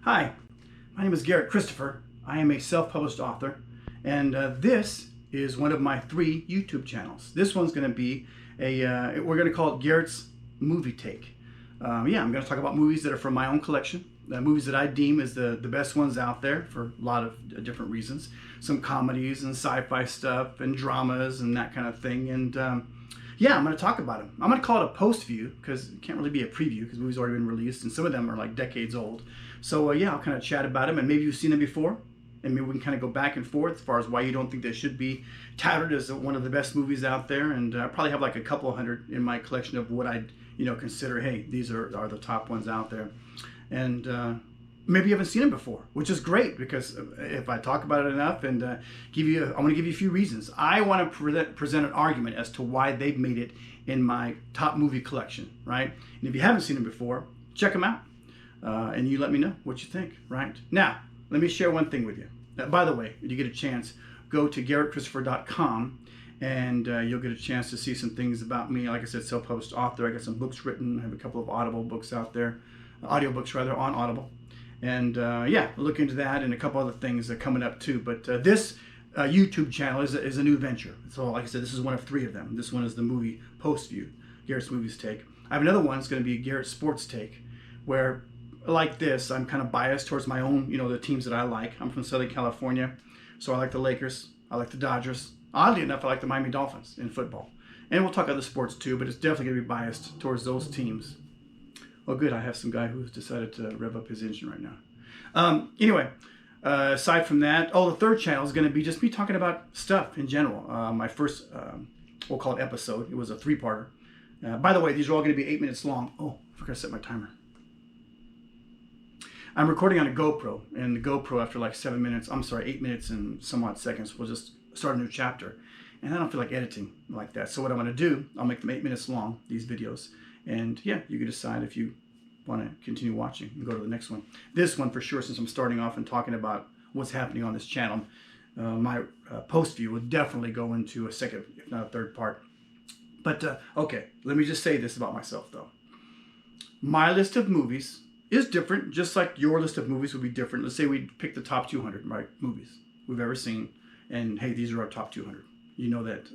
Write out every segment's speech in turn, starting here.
Hi, my name is Garet Christopher. I am a self-published author, and this is one of my 3 YouTube channels. This one's going to be we're going to call it Garet's Movie Take. I'm going to talk about movies that are from my own collection, movies that I deem as the best ones out there for a lot of different reasons. Some comedies and sci-fi stuff and dramas and that kind of thing. And I'm going to talk about them. I'm going to call it a post view because it can't really be a preview because the movie's already been released and some of them are like decades old. So I'll kind of chat about them, and maybe you've seen them before, and maybe we can kind of go back and forth as far as why you don't think they should be touted as one of the best movies out there. And I probably have like a couple hundred in my collection of what I'd consider, hey, these are the top ones out there. And maybe you haven't seen them before, which is great because if I talk about it enough and I want to give you a few reasons. I want to present an argument as to why they've made it in my top movie collection, right? And if you haven't seen them before, check them out. And you let me know what you think, right? Now, let me share one thing with you. By the way, if you get a chance, go to GaretChristopher.com and you'll get a chance to see some things about me. Like I said, self-published author. I got some books written. I have a couple of Audible books out there, audiobooks rather, on Audible. And look into that and a couple other things that are coming up too. But this YouTube channel is a new venture. So like I said, this is one of 3 of them. This one is the movie post view, Garet's Movies Take. I have another one. It's going to be Garet's Sports Take, where like this, I'm kind of biased towards my own, the teams that I like. I'm from Southern California, so I like the Lakers. I like the Dodgers. Oddly enough, I like the Miami Dolphins in football. And we'll talk other sports too, but it's definitely going to be biased towards those teams. Oh, good. I have some guy who's decided to rev up his engine right now. Aside from that, the 3rd channel is going to be just me talking about stuff in general. My first, we'll call it episode. It was a 3-parter. By the way, these are all going to be 8 minutes long. Oh, I forgot to set my timer. I'm recording on a GoPro, and the GoPro after like 8 minutes and some odd seconds, will just start a new chapter. And I don't feel like editing like that. So what I'm going to do, I'll make them 8 minutes long, these videos. And you can decide if you want to continue watching and go to the next one. This one for sure, since I'm starting off and talking about what's happening on this channel, my post view will definitely go into a second, if not a 3rd part. But okay, let me just say this about myself though. My list of movies is different, just like your list of movies would be different. Let's say we pick the top 200 movies we've ever seen, and hey, these are our top 200. You know that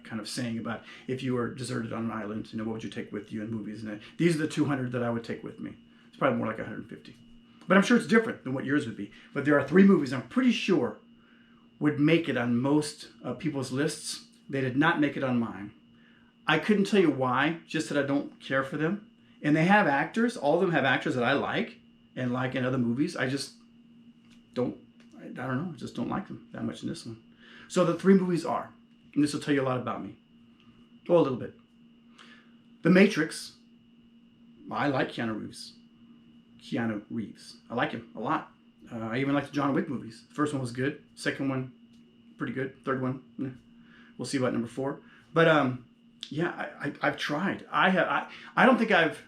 kind of saying about if you were deserted on an island, what would you take with you in movies? And these are the 200 that I would take with me. It's probably more like 150. But I'm sure it's different than what yours would be. But there are 3 movies I'm pretty sure would make it on most people's lists. They did not make it on mine. I couldn't tell you why, just that I don't care for them. And they have actors, all of them have actors that I like and like in other movies. I just don't, I don't know, I just don't like them that much in this one. So the 3 movies are, and this will tell you a lot about me. A little bit. The Matrix, I like Keanu Reeves. I like him a lot. I even like the John Wick movies. The first one was good. Second one, pretty good. Third one, we'll see about number 4. But I've tried. I don't think I've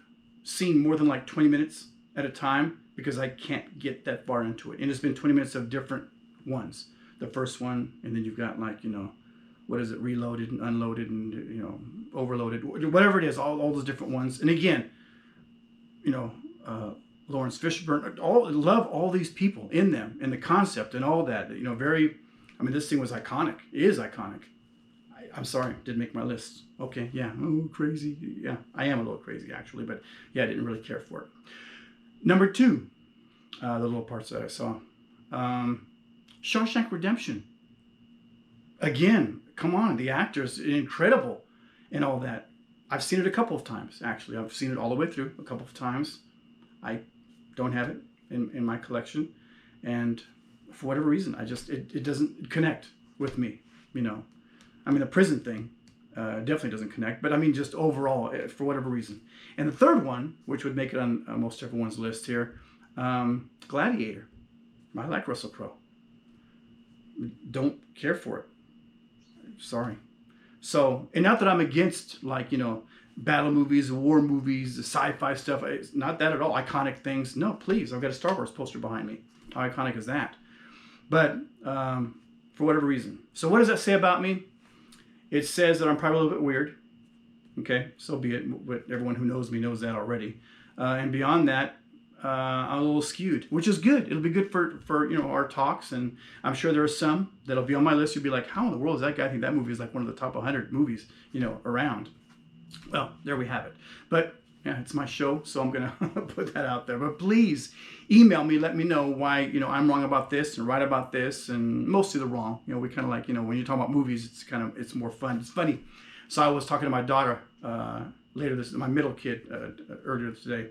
seen more than like 20 minutes at a time because I can't get that far into it. And it's been 20 minutes of different ones. The first one, and then you've got like, what is it, reloaded and unloaded and, overloaded, whatever it is, all those different ones. And again, Lawrence Fishburne, love all these people in them and the concept and all that, this thing was iconic. It is iconic. I'm sorry, didn't make my list. Okay, crazy. Yeah, I am a little crazy actually, but I didn't really care for it. Number 2, the little parts that I saw. Shawshank Redemption. Again, come on, the actors, incredible and all that. I've seen it a couple of times, actually. I've seen it all the way through a couple of times. I don't have it in my collection. And for whatever reason, it doesn't connect with me, the prison thing definitely doesn't connect, but just overall, for whatever reason. And the 3rd one, which would make it on most everyone's list here, Gladiator. I like Russell Crowe. Don't care for it. Sorry. So, and not that I'm against battle movies, war movies, the sci-fi stuff. It's not that at all. Iconic things. No, please. I've got a Star Wars poster behind me. How iconic is that? But for whatever reason. So what does that say about me? It says that I'm probably a little bit weird. Okay, so be it. But everyone who knows me knows that already. And beyond that, a little skewed, which is good. It'll be good for you know, our talks, and I'm sure there are some that'll be on my list. You'll be like, how in the world is that guy think that movie is like one of the top 100 movies, you know, around? Well, there we have it. But yeah, it's my show, so I'm gonna put that out there. But please email me, let me know why, you know, I'm wrong about this and right about this, and mostly the wrong. You know, we kind of like, you know, when you talk about movies, it's more fun. It's funny. So I was talking to my daughter my middle kid earlier today,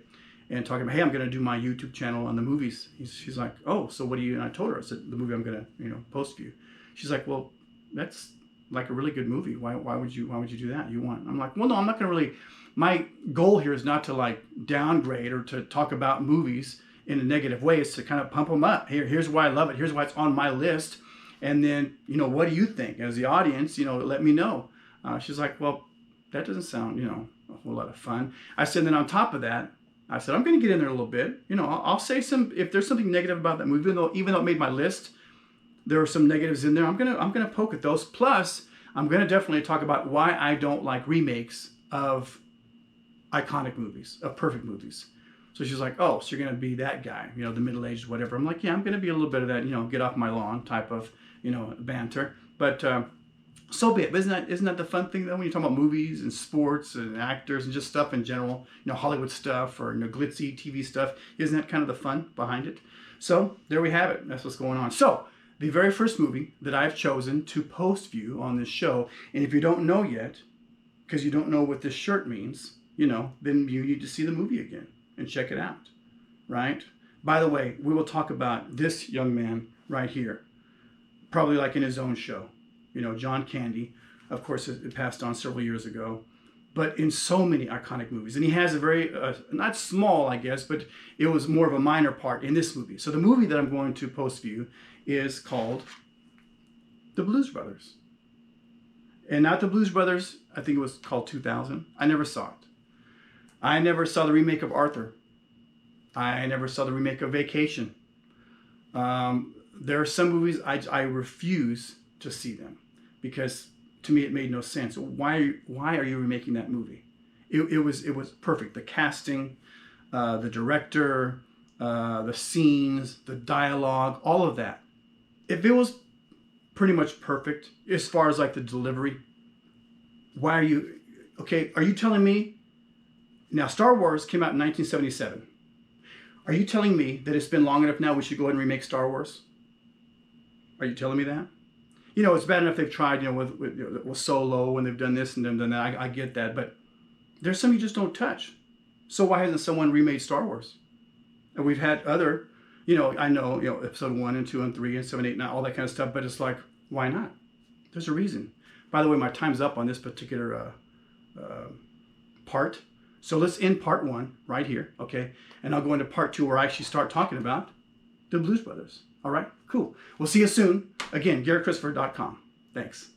and talking about, hey, I'm gonna do my YouTube channel on the movies. She's like, oh, so what do you? And I told her, I said, the movie I'm gonna, you know, post for you. She's like, well, that's like a really good movie. Why would you do that? I'm like, well, no, I'm not gonna really. My goal here is not to like downgrade or to talk about movies in a negative way. It's to kind of pump them up. Here's why I love it. Here's why it's on my list. And then, you know, what do you think as the audience? You know, let me know. She's like, well, that doesn't sound, you know, a whole lot of fun. I said, then on top of that, I said, I'm going to get in there a little bit. You know, I'll say if there's something negative about that movie, even though it made my list, there are some negatives in there. I'm gonna poke at those. Plus, I'm gonna definitely talk about why I don't like remakes of iconic movies, of perfect movies. So she's like, oh, so you're gonna be that guy, you know, the middle-aged whatever. I'm like, yeah, I'm gonna be a little bit of that, you know, get off my lawn type of, you know, banter. But so be it. But isn't that the fun thing though, when you talk about movies and sports and actors and just stuff in general, you know, Hollywood stuff or, you know, glitzy TV stuff? Isn't that kind of the fun behind it? So there we have it. That's what's going on. So the very first movie that I've chosen to post view on this show, and if you don't know yet, because you don't know what this shirt means, you know, then you need to see the movie again and check it out, right? By the way, we will talk about this young man right here, probably like in his own show. You know, John Candy, of course, it passed on several years ago, but in so many iconic movies. And he has a very, not small, I guess, but it was more of a minor part in this movie. So the movie that I'm going to post view is called The Blues Brothers. And not The Blues Brothers, I think it was called 2000. I never saw it. I never saw the remake of Arthur. I never saw the remake of Vacation. There are some movies I refuse to see them because to me it made no sense. Why are you remaking that movie? It was perfect. The casting, the director, the scenes, the dialogue, all of that. If it was pretty much perfect as far as like the delivery, why are you, okay, are you telling me, now Star Wars came out in 1977. Are you telling me that it's been long enough now we should go ahead and remake Star Wars? Are you telling me that? You know, it's bad enough they've tried, you know, with Solo and they've done this and done that. I get that, but there's some you just don't touch. So why hasn't someone remade Star Wars? And we've had other, you know, I know, you know, episode 1 and 2 and 3 and 7, 8, 9, all that kind of stuff, but it's like, why not? There's a reason. By the way, my time's up on this particular part. So let's end part 1 right here, okay? And I'll go into part 2 where I actually start talking about the Blues Brothers. All right, cool. We'll see you soon. Again, GaretChristopher.com. Thanks.